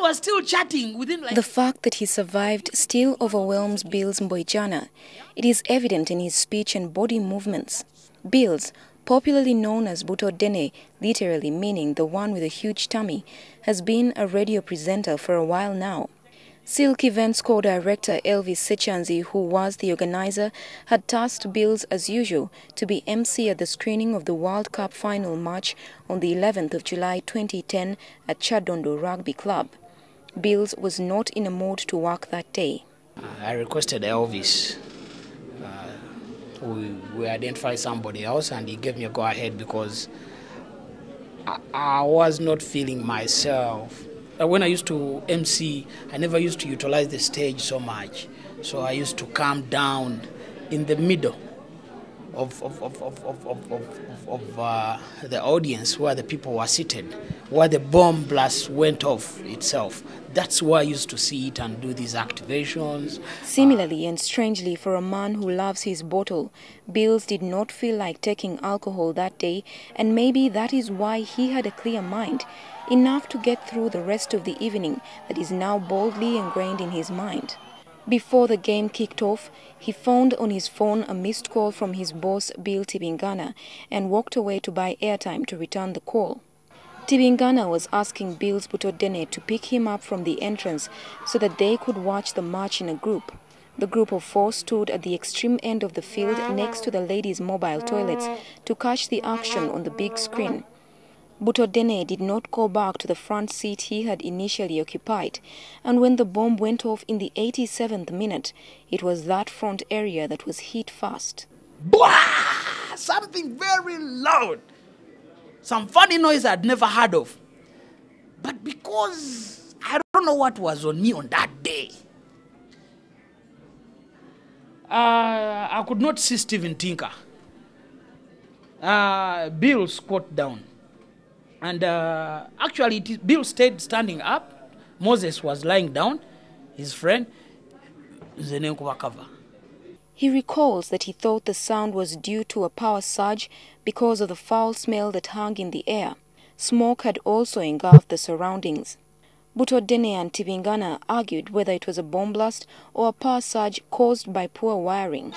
was still chatting within like... The fact that he survived still overwhelms Bills Mboijana. It is evident in his speech and body movements. Bills, popularly known as Butodene, literally meaning the one with a huge tummy, has been a radio presenter for a while now. Silk Events co-director Elvis Sechanzi, who was the organizer, had tasked Bills as usual to be MC at the screening of the World Cup final match on the 11th of July 2010 at Kyadondo Rugby Club. Bills was not in a mood to work that day. I requested Elvis. We identified somebody else and he gave me a go-ahead because I was not feeling myself. When I used to MC, I never used to utilize the stage so much. So I used to calm down in the middle of the audience where the people were seated, where the bomb blast went off itself. That's where I used to see it and do these activations. Similarly and strangely for a man who loves his bottle, Bills did not feel like taking alcohol that day, and maybe that is why he had a clear mind, enough to get through the rest of the evening that is now boldly ingrained in his mind. Before the game kicked off, he found on his phone a missed call from his boss, Bill Tibingana, and walked away to buy airtime to return the call. Tibingana was asking Bills Butodene to pick him up from the entrance so that they could watch the match in a group. The group of four stood at the extreme end of the field next to the ladies' mobile toilets to catch the action on the big screen. Butodene did not go back to the front seat he had initially occupied, and when the bomb went off in the 87th minute, it was that front area that was hit first. Bwah! Something very loud. Some funny noise I'd never heard of. But because I don't know what was on me on that day, I could not see Steven Tinker. Bill squat down. And actually, Bill stayed standing up. Moses was lying down. His friend, he recalls that he thought the sound was due to a power surge because of the foul smell that hung in the air. Smoke had also engulfed the surroundings. Butodene and Tibingana argued whether it was a bomb blast or a power surge caused by poor wiring.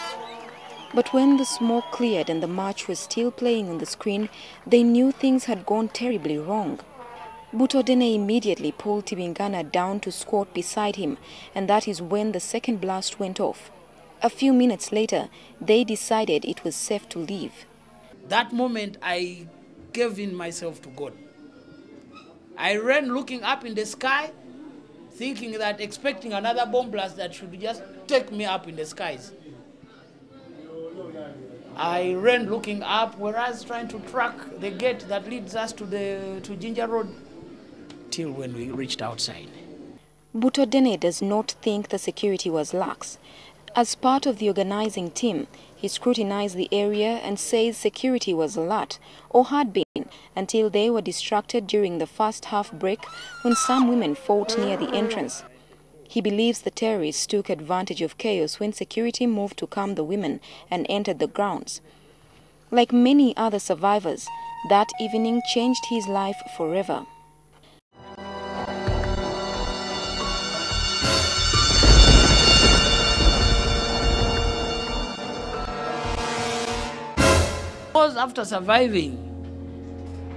But when the smoke cleared and the match was still playing on the screen, they knew things had gone terribly wrong. Butodene immediately pulled Tibingana down to squat beside him, and that is when the second blast went off. A few minutes later, they decided it was safe to leave. That moment, I gave in myself to God. I ran looking up in the sky, thinking that, expecting another bomb blast that should just take me up in the skies. I ran looking up, whereas trying to track the gate that leads us to Ginger Road, till when we reached outside. Butodene does not think the security was lax. As part of the organizing team, he scrutinized the area and says security was alert, or had been, until they were distracted during the first half break when some women fought near the entrance. He believes the terrorists took advantage of chaos when security moved to calm the women and entered the grounds. Like many other survivors, that evening changed his life forever. After surviving,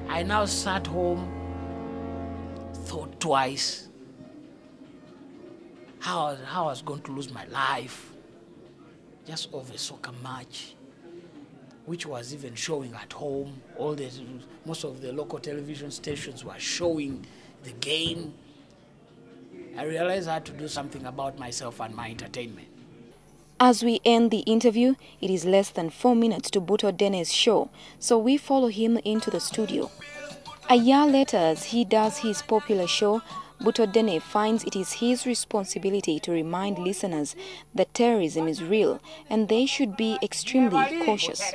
I now sat home, thought twice how I was going to lose my life just over a soccer match, which was even showing at home. Most of the local television stations were showing the game. I realized I had to do something about myself and my entertainment. As we end the interview, it is less than 4 minutes to Butodene's show, so we follow him into the studio. A year later, as he does his popular show, Butodene finds it is his responsibility to remind listeners that terrorism is real and they should be extremely cautious.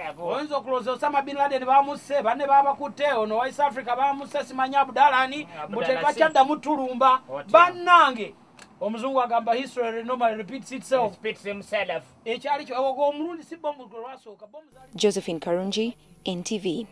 Josephine Karungi, NTV.